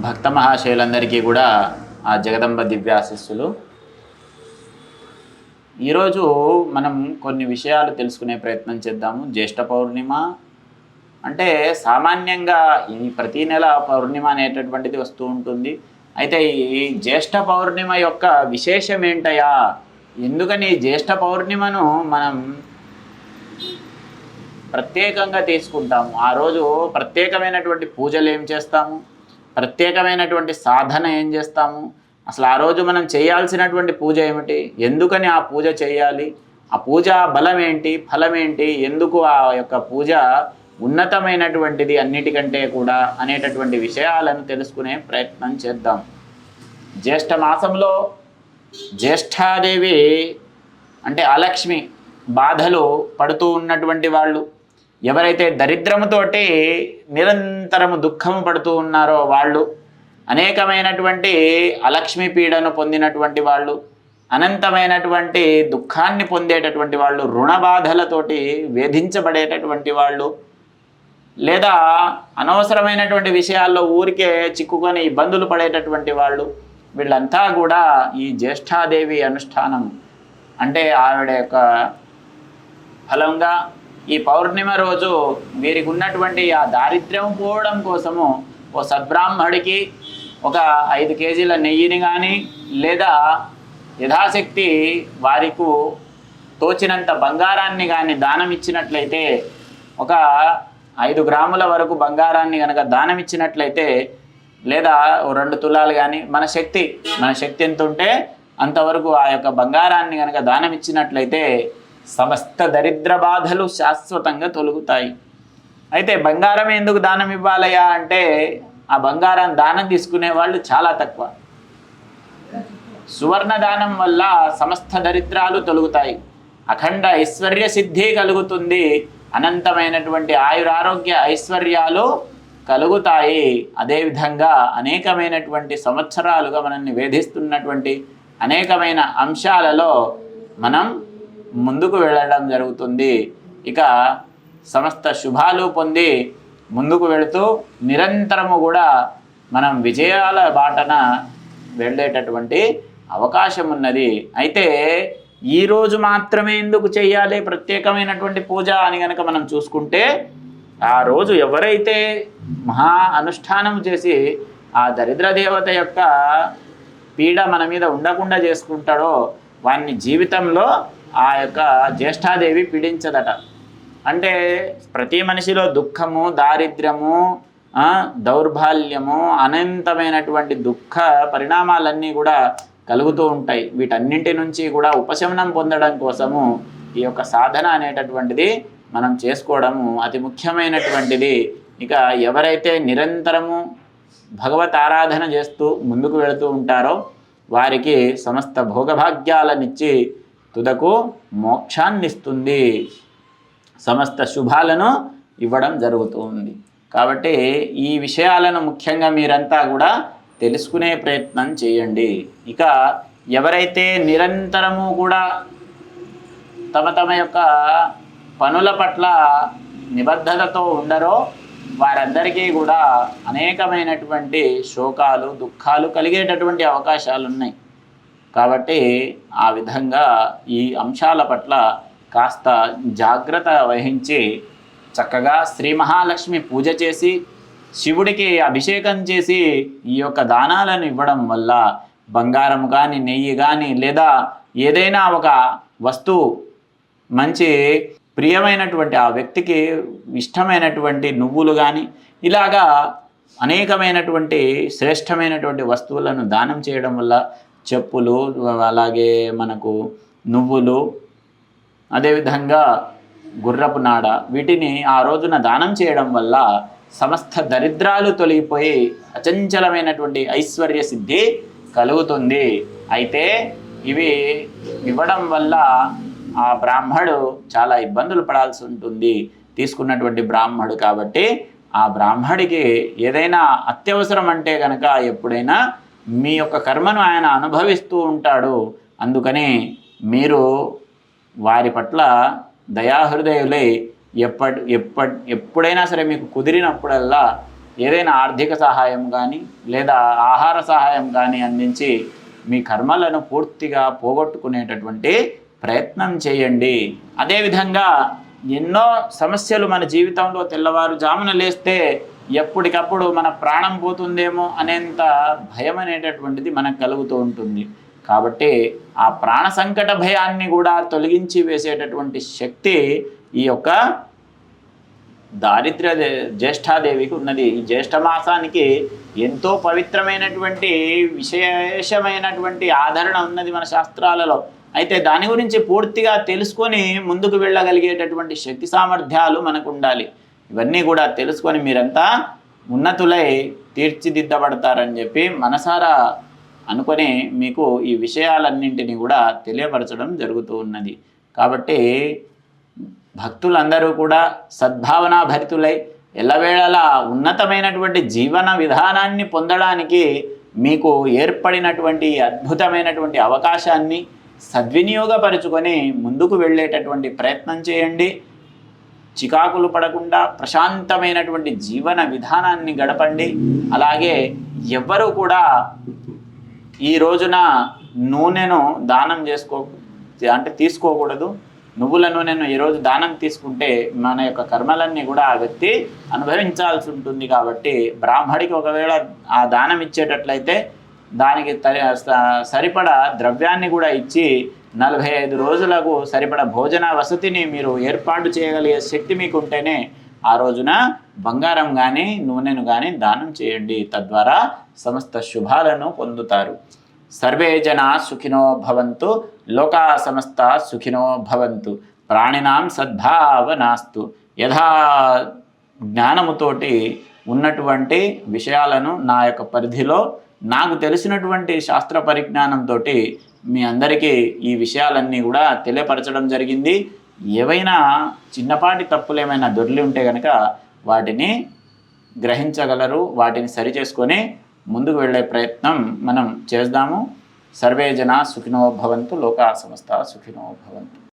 భక్త మహాశయులందరికీ కూడా ఆ జగదంబ దివ్యాశిస్సులు. ఈరోజు మనం కొన్ని విషయాలు తెలుసుకునే ప్రయత్నం చేద్దాము. జ్యేష్ఠ పౌర్ణిమ అంటే సామాన్యంగా ఈ ప్రతీ నెల పౌర్ణిమ అనేటటువంటిది వస్తూ ఉంటుంది. అయితే ఈ జ్యేష్ఠ పౌర్ణిమ యొక్క విశేషం ఏంటయా, ఎందుకని జ్యేష్ఠ పౌర్ణిమను మనం ప్రత్యేకంగా తీసుకుంటాము? ఆ రోజు ప్రత్యేకమైనటువంటి పూజలు ఏం చేస్తాము, ప్రత్యేకమైనటువంటి సాధన ఏం చేస్తాము, అసలు ఆ రోజు మనం చేయాల్సినటువంటి పూజ ఏమిటి, ఎందుకని ఆ పూజ చేయాలి, ఆ పూజ బలం ఏంటి, ఫలం ఏంటి, ఎందుకు ఆ యొక్క పూజ ఉన్నతమైనటువంటిది అన్నిటికంటే కూడా అనేటటువంటి విషయాలను తెలుసుకునే ప్రయత్నం చేద్దాం. జ్యేష్ఠ మాసంలో జ్యేష్ఠాదేవి అంటే అలక్ష్మి బాధలు పడుతూ ఉన్నటువంటి వాళ్ళు, ఎవరైతే దరిద్రముతోటి నిరంతరము దుఃఖము పడుతూ ఉన్నారో వాళ్ళు, అనేకమైనటువంటి అలక్ష్మి పీడను పొందినటువంటి వాళ్ళు, అనంతమైనటువంటి దుఃఖాన్ని పొందేటటువంటి వాళ్ళు, రుణ బాధలతోటి వేధించబడేటటువంటి వాళ్ళు, లేదా అనవసరమైనటువంటి విషయాల్లో ఊరికే చిక్కుకొని ఇబ్బందులు పడేటటువంటి వాళ్ళు, వీళ్ళంతా కూడా ఈ జ్యేష్ఠాదేవి అనుష్ఠానం అంటే ఆవిడ యొక్క ఫలంగా ఈ పౌర్ణిమ రోజు వీరికి ఉన్నటువంటి ఆ దారిద్ర్యం పోవడం కోసము ఓ సద్బ్రాహ్మడికి ఒక 5 కేజీల నెయ్యిని కానీ, లేదా యథాశక్తి వారికి తోచినంత బంగారాన్ని కానీ దానం ఇచ్చినట్లయితే, ఒక 5 గ్రాముల వరకు బంగారాన్ని కనుక దానం ఇచ్చినట్లయితే, లేదా 2 తులాలు కానీ, మన శక్తి ఎంత ఉంటే అంతవరకు ఆ యొక్క బంగారాన్ని కనుక దానం ఇచ్చినట్లయితే సమస్త దరిద్ర బాధలు శాశ్వతంగా తొలగుతాయి. అయితే బంగారం ఎందుకు దానం ఇవ్వాలయా అంటే, ఆ బంగారం దానం తీసుకునే వాళ్ళు చాలా తక్కువ. సువర్ణ దానం వల్ల సమస్త దరిద్రాలు తొలగుతాయి, అఖండ ఐశ్వర్య సిద్ధి కలుగుతుంది, అనంతమైనటువంటి ఆయురారోగ్య ఐశ్వర్యాలు కలుగుతాయి. అదేవిధంగా అనేకమైనటువంటి సంవత్సరాలుగా మనల్ని వేధిస్తున్నటువంటి అనేకమైన అంశాలలో మనం ముందుకు వెళ్ళడం జరుగుతుంది. ఇక సమస్త శుభాలు పొంది ముందుకు వెళుతూ నిరంతరము కూడా మనం విజయాల బాటన వెళ్ళేటటువంటి అవకాశం ఉన్నది. అయితే ఈరోజు మాత్రమే ఎందుకు చేయాలి ప్రత్యేకమైనటువంటి పూజ అని కనుక మనం చూసుకుంటే, ఆ రోజు ఎవరైతే మహా అనుష్ఠానం చేసి ఆ దరిద్ర దేవత యొక్క పీడ మన మీద ఉండకుండా చేసుకుంటాడో వాని జీవితంలో ఆ యొక్క జ్యేష్ఠాదేవి పీడించదట. అంటే ప్రతి మనిషిలో దుఃఖము, దారిద్ర్యము, దౌర్బల్యము, అనంతమైనటువంటి దుఃఖ పరిణామాలన్నీ కూడా కలుగుతూ ఉంటాయి. వీటన్నింటి నుంచి కూడా ఉపశమనం పొందడం కోసము ఈ యొక్క సాధన అనేటటువంటిది మనం చేసుకోవడము అతి ముఖ్యమైనటువంటిది. ఇక ఎవరైతే నిరంతరము భగవత్ ఆరాధన చేస్తూ ముందుకు వెళుతూ ఉంటారో వారికి సమస్త భోగభాగ్యాలనిచ్చి తుదకు మోక్షాన్నిస్తుంది, సమస్త శుభాలను ఇవ్వడం జరుగుతుంది. కాబట్టి ఈ విషయాలను ముఖ్యంగా మీరంతా కూడా తెలుసుకునే ప్రయత్నం చేయండి. ఇక ఎవరైతే నిరంతరము కూడా తమ యొక్క పనుల పట్ల నిబద్ధతతో ఉండరో వారందరికీ కూడా అనేకమైనటువంటి శోకాలు, దుఃఖాలు కలిగేటటువంటి అవకాశాలు ఉన్నాయి. కాబట్టి ఆ విధంగా ఈ అంశాల పట్ల కాస్త జాగ్రత్త వహించి చక్కగా శ్రీ మహాలక్ష్మి పూజ చేసి శివుడికి అభిషేకం చేసి ఈ యొక్క దానాలను ఇవ్వడం వల్ల బంగారం కానీ, నెయ్యి కానీ, లేదా ఏదైనా ఒక వస్తువు మంచి ప్రియమైనటువంటి ఆ వ్యక్తికి ఇష్టమైనటువంటి నువ్వులు కానీ, ఇలాగా అనేకమైనటువంటి శ్రేష్టమైనటువంటి వస్తువులను దానం చేయడం వల్ల, చెప్పులు, అలాగే మనకు నువ్వులు, అదేవిధంగా గుర్రపు నాడ, వీటిని ఆ రోజున దానం చేయడం వల్ల సమస్త దరిద్రాలు తొలగిపోయి అచంచలమైనటువంటి ఐశ్వర్య సిద్ధి కలుగుతుంది. అయితే ఇవి ఇవ్వడం వల్ల ఆ బ్రాహ్మడు చాలా ఇబ్బందులు పడాల్సి ఉంటుంది, తీసుకున్నటువంటి బ్రాహ్మడు. కాబట్టి ఆ బ్రాహ్మడికి ఏదైనా అత్యవసరం అంటే కనుక ఎప్పుడైనా మీ యొక్క కర్మను ఆయన అనుభవిస్తూ ఉంటాడు. అందుకని మీరు వారి పట్ల దయాహృదయులై ఎప్పుడైనా సరే మీకు కుదిరినప్పుడల్లా ఏదైనా ఆర్థిక సహాయం కానీ లేదా ఆహార సహాయం కానీ అందించి మీ కర్మలను పూర్తిగా పోగొట్టుకునేటటువంటి ప్రయత్నం చేయండి. అదేవిధంగా ఎన్నో సమస్యలు మన జీవితంలో తెల్లవారుజామున లేస్తే ఎప్పటికప్పుడు మన ప్రాణం పోతుందేమో అనేంత భయం అనేటటువంటిది మనకు కలుగుతూ ఉంటుంది. కాబట్టి ఆ ప్రాణ సంకట భయాన్ని కూడా తొలగించి వేసేటటువంటి శక్తి ఈ యొక్క దారిద్ర్య జ్యేష్ఠాదేవికి ఉన్నది. ఈ జ్యేష్ఠ మాసానికి ఎంతో పవిత్రమైనటువంటి విశేషమైనటువంటి ఆదరణ ఉన్నది మన శాస్త్రాలలో. అయితే దాని గురించి పూర్తిగా తెలుసుకొని ముందుకు వెళ్ళగలిగేటటువంటి శక్తి సామర్థ్యాలు మనకు ఉండాలి. ఇవన్నీ కూడా తెలుసుకొని మీరంతా ఉన్నతులై తీర్చిదిద్దబడతారని చెప్పి మనసారా అనుకొని మీకు ఈ విషయాలన్నింటినీ కూడా తెలియపరచడం జరుగుతూ ఉన్నది. కాబట్టి భక్తులందరూ కూడా సద్భావనా భరితులై ఎల్లవేళలా ఉన్నతమైనటువంటి జీవన విధానాన్ని పొందడానికి మీకు ఏర్పడినటువంటి అద్భుతమైనటువంటి అవకాశాన్ని సద్వినియోగపరుచుకొని ముందుకు వెళ్ళేటటువంటి ప్రయత్నం చేయండి. చికాకులు పడకుండా ప్రశాంతమైనటువంటి జీవన విధానాన్ని గడపండి. అలాగే ఎవ్వరూ కూడా ఈ రోజున నూనెను దానం తీసుకోకూడదు. నువ్వుల నూనెను ఈరోజు దానం తీసుకుంటే మన యొక్క కర్మలన్నీ కూడా ఆ వ్యక్తి అనుభవించాల్సి ఉంటుంది. కాబట్టి బ్రాహ్మడికి ఒకవేళ ఆ దానం ఇచ్చేటట్లయితే దానికి సరిపడా ద్రవ్యాన్ని కూడా ఇచ్చి 45 రోజులకు సరిపడా భోజన వసతిని మీరు ఏర్పాటు చేయగలిగే శక్తి మీకు ఉంటేనే ఆ రోజున బంగారం కానీ నూనెను కానీ దానం చేయండి. తద్వారా సమస్త శుభాలను పొందుతారు. సర్వే జనా సుఖినో భవంతు, లోకా సమస్త సుఖినో భవంతు, ప్రాణినాం సద్భావనాస్తు. యథా జ్ఞానముతోటి ఉన్నటువంటి విషయాలను నా యొక్క పరిధిలో నాకు తెలిసినటువంటి శాస్త్ర పరిజ్ఞానంతో మీ అందరికీ ఈ విషయాలన్నీ కూడా తెలియపరచడం జరిగింది. ఏవైనా చిన్నపాటి తప్పులు ఏమైనా దొర్లి ఉంటే కనుక వాటిని గ్రహించగలరు. వాటిని సరిచేసుకొని ముందుకు వెళ్ళే ప్రయత్నం మనం చేద్దాము. సర్వే జనా సుఖినో భవంతు, లోకా సమస్త సుఖినో భవంతు.